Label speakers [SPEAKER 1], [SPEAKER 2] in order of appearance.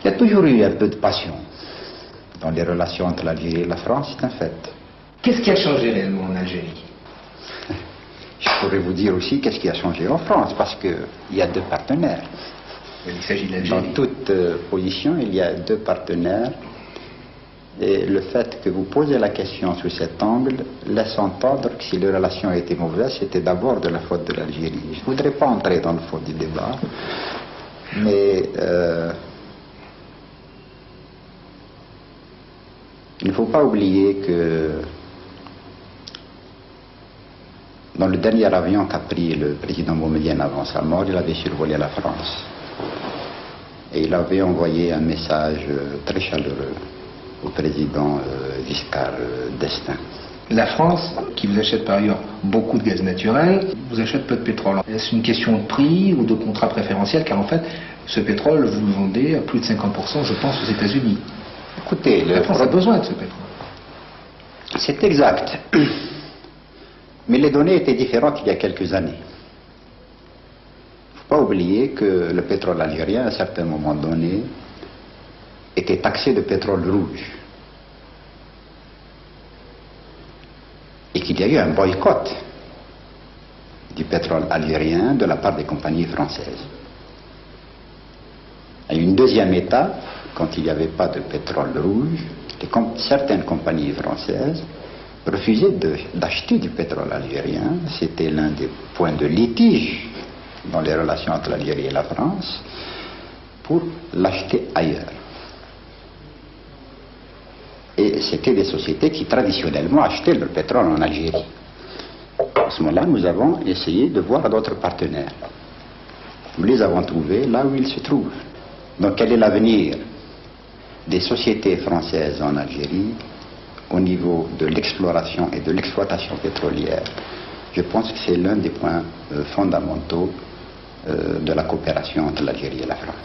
[SPEAKER 1] Il y a toujours eu un peu de passion dans les relations entre l'Algérie et la France, c'est un fait.
[SPEAKER 2] Qu'est-ce qui a changé réellement en Algérie?
[SPEAKER 1] Je pourrais vous dire aussi qu'est-ce qui a changé en France, parce qu'il y a deux partenaires.
[SPEAKER 2] Il s'agit de
[SPEAKER 1] Dans
[SPEAKER 2] l'Algérie.
[SPEAKER 1] toute position, il y a deux partenaires. Et le fait que vous posez la question sous cet angle laisse entendre que si les relations étaient mauvaises, c'était d'abord de la faute de l'Algérie. Je ne voudrais pas entrer dans le fond du débat, mais il ne faut pas oublier que dans le dernier avion qu'a pris le président Boumedienne avant sa mort, il avait survolé la France. Et il avait envoyé un message très chaleureux au président Giscard d'Estaing.
[SPEAKER 2] La France, qui vous achète par ailleurs beaucoup de gaz naturel, vous achète peu de pétrole. Est-ce une question de prix ou de contrat préférentiel? Car en fait, ce pétrole, vous le vendez à plus de 50%, je pense, aux États-Unis.
[SPEAKER 1] Écoutez,
[SPEAKER 2] La France a besoin de ce pétrole.
[SPEAKER 1] C'est exact. Mais les données étaient différentes il y a quelques années. Il ne faut pas oublier que le pétrole algérien, à un certain moment donné, était taxé de pétrole rouge. Et qu'il y a eu un boycott du pétrole algérien de la part des compagnies françaises. Et une deuxième étape, quand il n'y avait pas de pétrole rouge, certaines compagnies françaises refusaient d'acheter du pétrole algérien. C'était l'un des points de litige dans les relations entre l'Algérie et la France, pour l'acheter ailleurs. Et c'était des sociétés qui traditionnellement achetaient le pétrole en Algérie. À ce moment-là, nous avons essayé de voir d'autres partenaires. Nous les avons trouvés là où ils se trouvent. Donc quel est l'avenir des sociétés françaises en Algérie au niveau de l'exploration et de l'exploitation pétrolière? Je pense que c'est l'un des points fondamentaux de la coopération entre l'Algérie et la France.